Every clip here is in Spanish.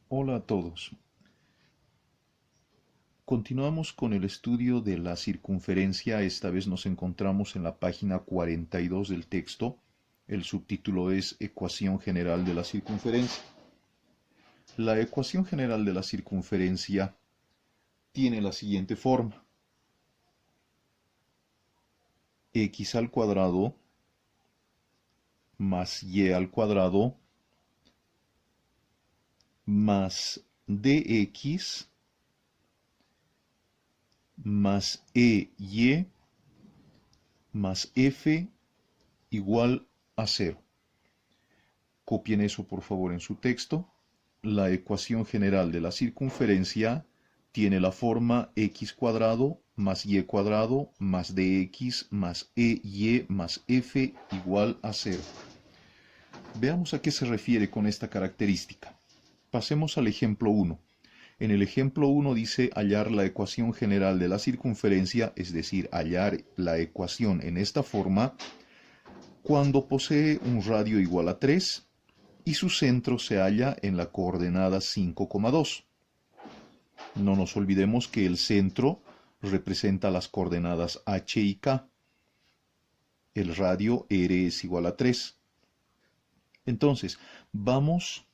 Hola a todos. Continuamos con el estudio de la circunferencia. Esta vez nos encontramos en la página 42 del texto. El subtítulo es Ecuación general de la circunferencia. La ecuación general de la circunferencia tiene la siguiente forma. X al cuadrado más y al cuadrado más dx más ey más f igual a 0. Copien eso por favor en su texto. La ecuación general de la circunferencia tiene la forma x cuadrado más y cuadrado más dx más ey más f igual a 0. Veamos a qué se refiere con esta característica. Pasemos al ejemplo 1. En el ejemplo 1 dice hallar la ecuación general de la circunferencia, es decir, hallar la ecuación en esta forma, cuando posee un radio igual a 3 y su centro se halla en la coordenada 5,2. No nos olvidemos que el centro representa las coordenadas h y k. El radio r es igual a 3. Entonces, vamos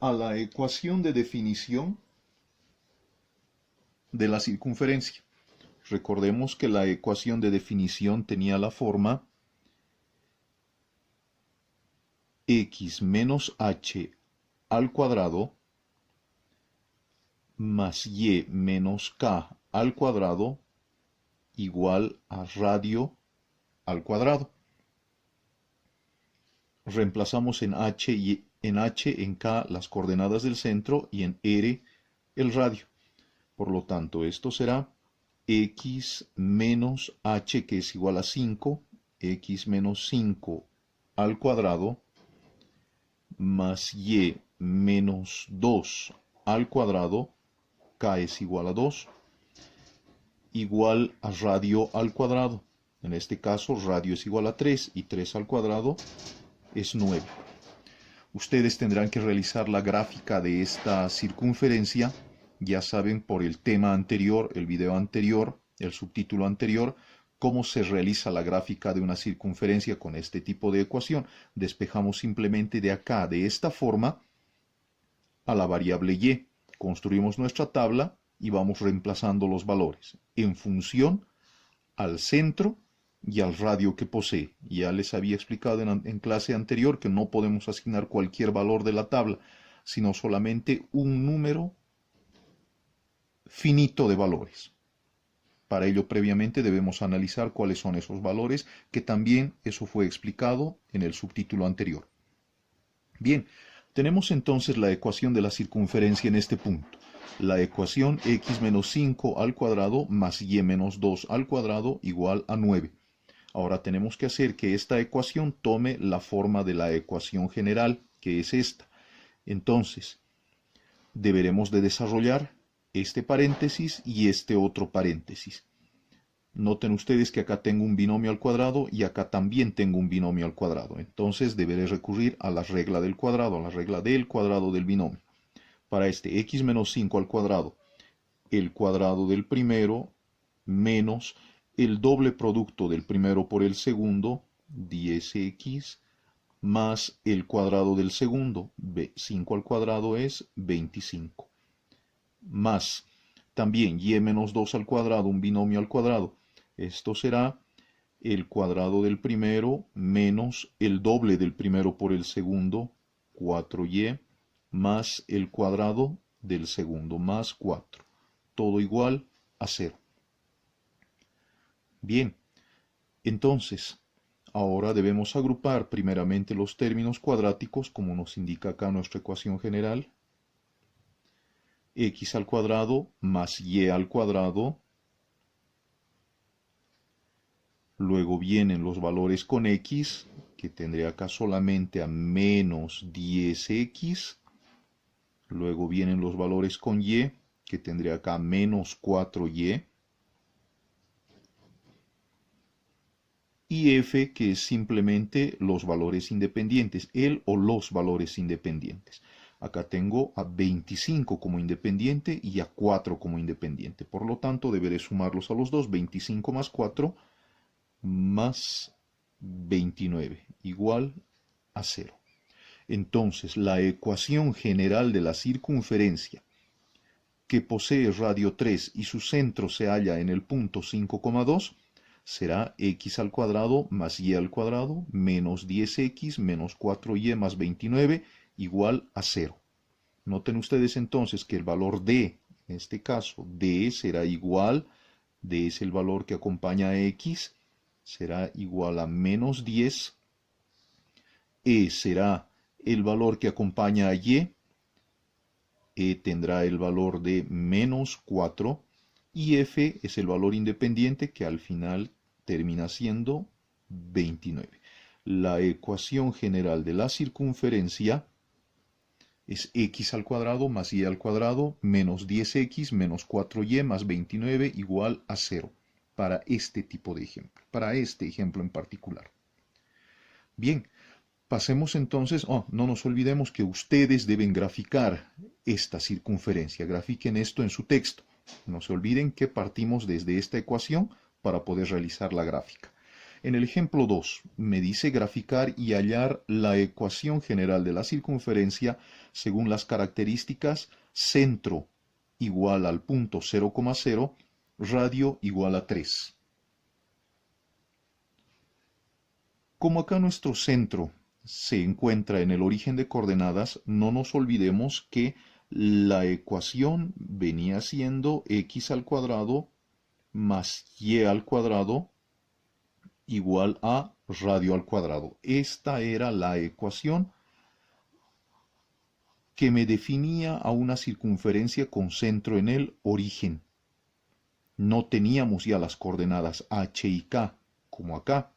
a la ecuación de definición de la circunferencia. Recordemos que la ecuación de definición tenía la forma x menos h al cuadrado más y menos k al cuadrado igual a radio al cuadrado. Reemplazamos en h, en k las coordenadas del centro y en r el radio. Por lo tanto, esto será x menos h, que es igual a 5, x menos 5 al cuadrado, más y menos 2 al cuadrado, k es igual a 2, igual a radio al cuadrado. En este caso, radio es igual a 3 y 3 al cuadrado es 9. Ustedes tendrán que realizar la gráfica de esta circunferencia. Ya saben por el tema anterior, el video anterior, el subtítulo anterior, cómo se realiza la gráfica de una circunferencia con este tipo de ecuación. Despejamos simplemente de acá, de esta forma, a la variable y. Construimos nuestra tabla y vamos reemplazando los valores en función al centro y al radio que posee. Ya les había explicado en clase anterior que no podemos asignar cualquier valor de la tabla, sino solamente un número finito de valores. Para ello, previamente debemos analizar cuáles son esos valores, que también eso fue explicado en el subtítulo anterior. Bien, tenemos entonces la ecuación de la circunferencia en este punto. La ecuación x menos 5 al cuadrado más y menos 2 al cuadrado igual a 9. Ahora tenemos que hacer que esta ecuación tome la forma de la ecuación general, que es esta. Entonces, deberemos de desarrollar este paréntesis y este otro paréntesis. Noten ustedes que acá tengo un binomio al cuadrado y acá también tengo un binomio al cuadrado. Entonces deberé recurrir a la regla del cuadrado, a la regla del cuadrado del binomio. Para este x menos 5 al cuadrado, el cuadrado del primero menos el doble producto del primero por el segundo, 10x, más el cuadrado del segundo, 5 al cuadrado es 25, más también y menos 2 al cuadrado, un binomio al cuadrado. Esto será el cuadrado del primero menos el doble del primero por el segundo, 4y, más el cuadrado del segundo, más 4. Todo igual a 0. Bien, entonces, ahora debemos agrupar primeramente los términos cuadráticos, como nos indica acá nuestra ecuación general. X al cuadrado más y al cuadrado. Luego vienen los valores con x, que tendré acá solamente a menos 10x. Luego vienen los valores con y, que tendré acá menos 4y. y f, que es simplemente los valores independientes, el o los valores independientes. Acá tengo a 25 como independiente y a 4 como independiente. Por lo tanto, deberé sumarlos a los dos. 25 más 4 más 29 igual a 0. Entonces, la ecuación general de la circunferencia que posee radio 3 y su centro se halla en el punto 5,2 será x al cuadrado más y al cuadrado menos 10x menos 4y más 29 igual a 0. Noten ustedes entonces que el valor d, en este caso, d será igual, d es el valor que acompaña a x, será igual a menos 10, será el valor que acompaña a y, tendrá el valor de menos 4, y f es el valor independiente que al final termina siendo 29. La ecuación general de la circunferencia es x al cuadrado más y al cuadrado menos 10x menos 4y más 29 igual a 0 para este tipo de ejemplo, para este ejemplo en particular. Bien, pasemos entonces, no nos olvidemos que ustedes deben graficar esta circunferencia, grafiquen esto en su texto. No se olviden que partimos desde esta ecuación para poder realizar la gráfica. En el ejemplo 2 me dice graficar y hallar la ecuación general de la circunferencia según las características centro igual al punto 0,0, radio igual a 3. Como acá nuestro centro se encuentra en el origen de coordenadas, no nos olvidemos que la ecuación venía siendo x al cuadrado más y al cuadrado igual a radio al cuadrado. Esta era la ecuación que me definía a una circunferencia con centro en el origen. No teníamos ya las coordenadas h y k, como acá.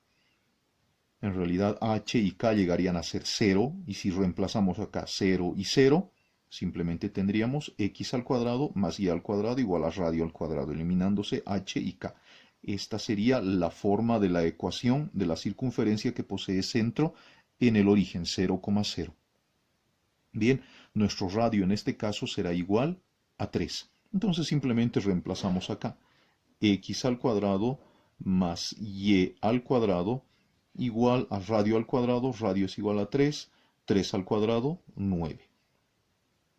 En realidad h y k llegarían a ser 0, y si reemplazamos acá 0 y 0, simplemente tendríamos x al cuadrado más y al cuadrado igual a radio al cuadrado, eliminándose h y k. Esta sería la forma de la ecuación de la circunferencia que posee centro en el origen 0,0. Bien, nuestro radio en este caso será igual a 3. Entonces simplemente reemplazamos acá x al cuadrado más y al cuadrado igual a radio es igual a 3, 3 al cuadrado, 9.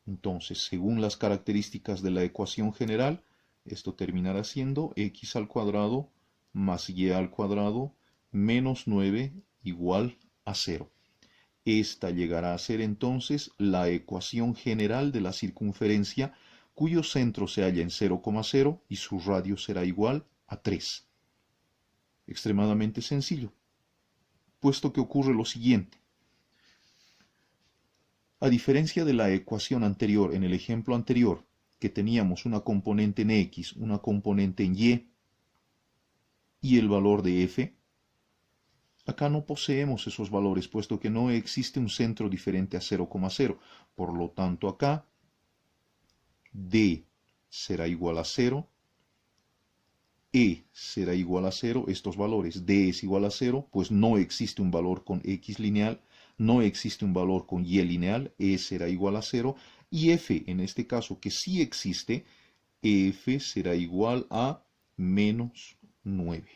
Entonces, según las características de la ecuación general, esto terminará siendo x al cuadrado más y al cuadrado menos 9 igual a 0. Esta llegará a ser entonces la ecuación general de la circunferencia cuyo centro se halla en 0,0 y su radio será igual a 3. Extremadamente sencillo, puesto que ocurre lo siguiente. A diferencia de la ecuación anterior, en el ejemplo anterior, que teníamos una componente en x, una componente en y el valor de f, acá no poseemos esos valores, puesto que no existe un centro diferente a 0,0. Por lo tanto, acá d será igual a 0, será igual a 0, estos valores, d es igual a 0, pues no existe un valor con x lineal, no existe un valor con y lineal, será igual a 0, y f, en este caso que sí existe, f será igual a menos 9.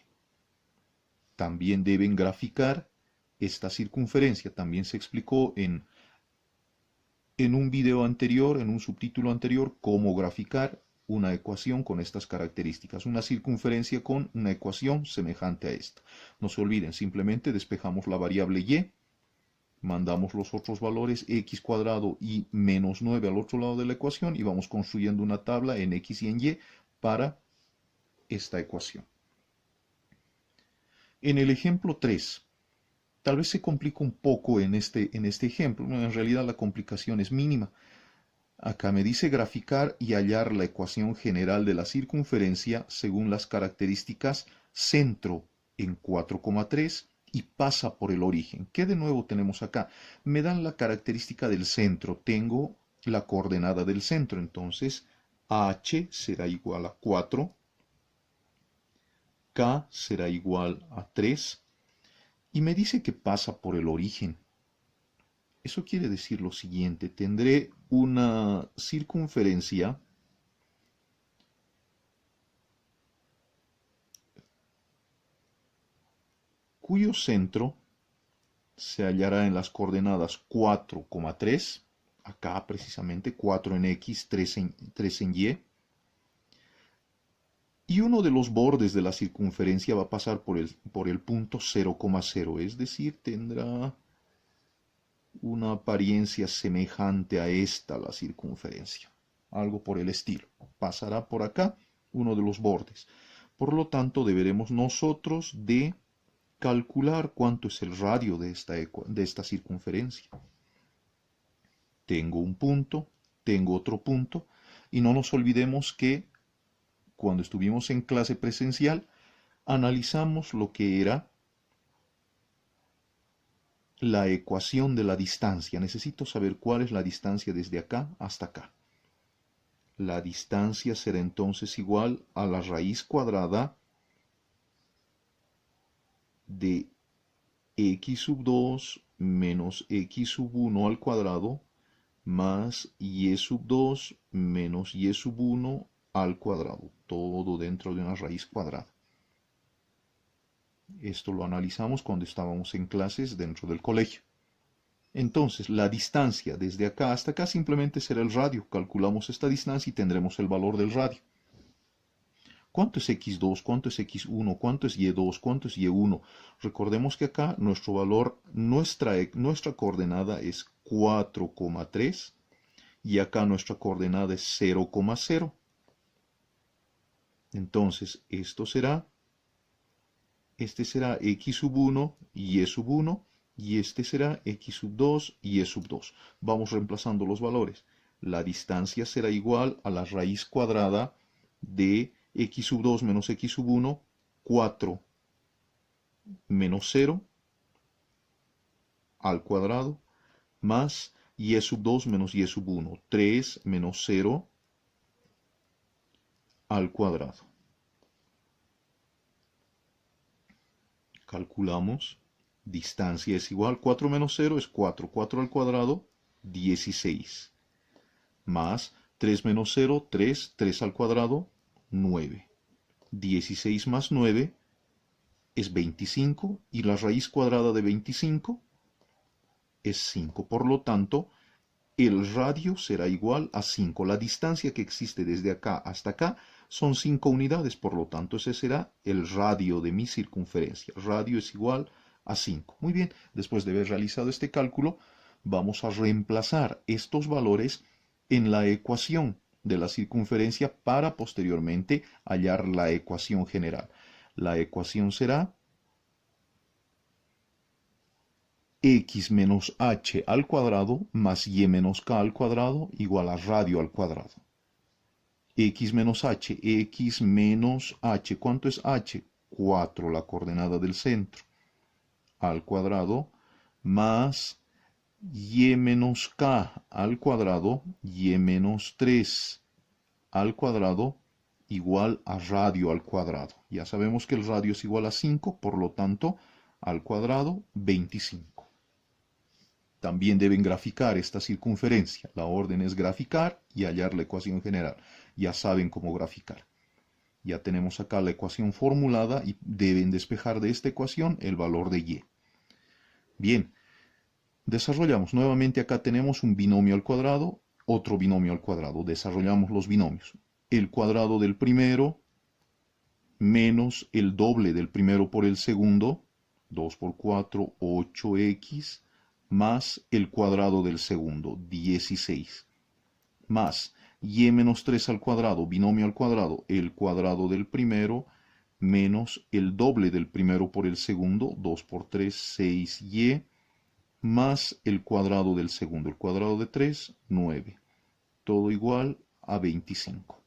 También deben graficar esta circunferencia, también se explicó en un video anterior, en un subtítulo anterior, cómo graficar una ecuación con estas características, una circunferencia con una ecuación semejante a esta. No se olviden, simplemente despejamos la variable y, mandamos los otros valores x cuadrado y menos 9 al otro lado de la ecuación y vamos construyendo una tabla en x y en y para esta ecuación. En el ejemplo 3, tal vez se complica un poco en este ejemplo, en realidad la complicación es mínima. Acá me dice graficar y hallar la ecuación general de la circunferencia según las características centro en 4,3 y pasa por el origen. ¿Qué de nuevo tenemos acá? Me dan la característica del centro, tengo la coordenada del centro, entonces h será igual a 4, k será igual a 3 y me dice que pasa por el origen. Eso quiere decir lo siguiente, tendré una circunferencia cuyo centro se hallará en las coordenadas 4,3, acá precisamente 4 en X, 3 en y uno de los bordes de la circunferencia va a pasar por el punto 0,0, es decir, tendrá una apariencia semejante a esta la circunferencia, algo por el estilo. Pasará por acá uno de los bordes. Por lo tanto, deberemos nosotros de calcular cuánto es el radio de esta circunferencia. Tengo un punto, tengo otro punto, y no nos olvidemos que cuando estuvimos en clase presencial, analizamos lo que era la ecuación de la distancia. Necesito saber cuál es la distancia desde acá hasta acá. La distancia será entonces igual a la raíz cuadrada de x sub 2 menos x sub 1 al cuadrado más y sub 2 menos y sub 1 al cuadrado. Todo dentro de una raíz cuadrada. Esto lo analizamos cuando estábamos en clases dentro del colegio. Entonces, la distancia desde acá hasta acá simplemente será el radio. Calculamos esta distancia y tendremos el valor del radio. ¿Cuánto es x2? ¿Cuánto es x1? ¿Cuánto es y2? ¿Cuánto es y1? Recordemos que acá nuestro valor, nuestra coordenada es 4,3 y acá nuestra coordenada es 0,0. Entonces, este será x sub 1 y sub 1 y este será x sub 2 y sub 2. Vamos reemplazando los valores. La distancia será igual a la raíz cuadrada de x sub 2 menos x sub 1, 4 menos 0 al cuadrado, más y sub 2 menos y sub 1, 3 menos 0 al cuadrado. Calculamos, distancia es igual, 4 menos 0 es 4, 4 al cuadrado, 16, más 3 menos 0, 3, 3 al cuadrado, 9. 16 más 9 es 25 y la raíz cuadrada de 25 es 5. Por lo tanto, el radio será igual a 5. La distancia que existe desde acá hasta acá son 5 unidades, por lo tanto ese será el radio de mi circunferencia. Radio es igual a 5. Muy bien, después de haber realizado este cálculo, vamos a reemplazar estos valores en la ecuación de la circunferencia para posteriormente hallar la ecuación general. La ecuación será x menos h al cuadrado más y menos k al cuadrado igual a radio al cuadrado. X menos h, ¿cuánto es h? 4, la coordenada del centro, al cuadrado, más y menos k al cuadrado, y menos 3 al cuadrado, igual a radio al cuadrado. Ya sabemos que el radio es igual a 5, por lo tanto, al cuadrado, 25. También deben graficar esta circunferencia. La orden es graficar y hallar la ecuación general. Ya saben cómo graficar. Ya tenemos acá la ecuación formulada y deben despejar de esta ecuación el valor de y. Bien, desarrollamos. Nuevamente acá tenemos un binomio al cuadrado, otro binomio al cuadrado. Desarrollamos los binomios. El cuadrado del primero menos el doble del primero por el segundo, 2 por 4, 8x, más el cuadrado del segundo, 16, más y menos 3 al cuadrado, binomio al cuadrado, el cuadrado del primero, menos el doble del primero por el segundo, 2 por 3, 6y, más el cuadrado del segundo, el cuadrado de 3, 9. Todo igual a 25.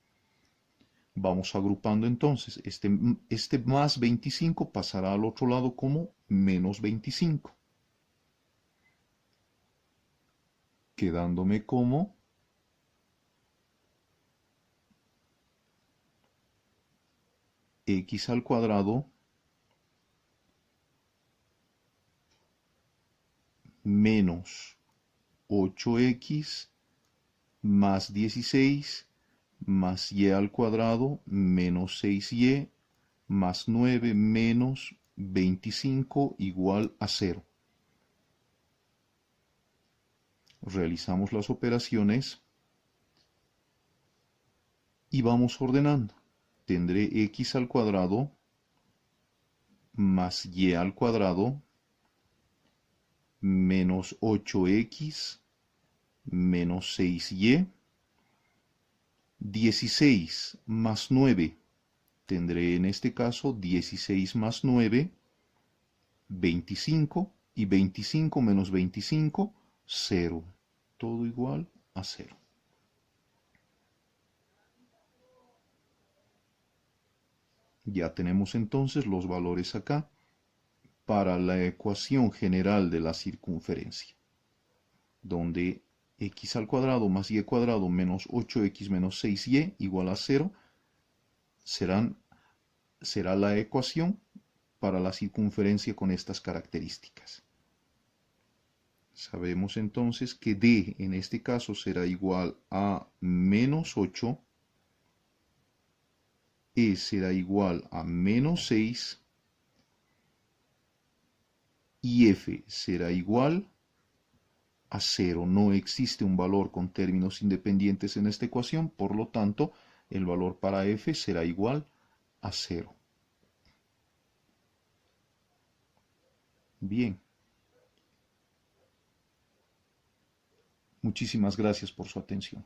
Vamos agrupando entonces, este más 25 pasará al otro lado como menos 25. Quedándome como x al cuadrado menos 8x más 16 más y al cuadrado menos 6y más 9 menos 25 igual a 0. Realizamos las operaciones y vamos ordenando. Tendré x al cuadrado más y al cuadrado menos 8x menos 6y. 16 más 9. Tendré en este caso 16 más 9, 25. Y 25 menos 25, 0. Todo igual a 0. Ya tenemos entonces los valores acá para la ecuación general de la circunferencia, donde x al cuadrado más y cuadrado menos 8x menos 6y igual a 0 será la ecuación para la circunferencia con estas características. Sabemos entonces que d en este caso será igual a menos 8, e será igual a menos 6 y f será igual a 0. No existe un valor con términos independientes en esta ecuación, por lo tanto, el valor para f será igual a 0. Bien. Muchísimas gracias por su atención.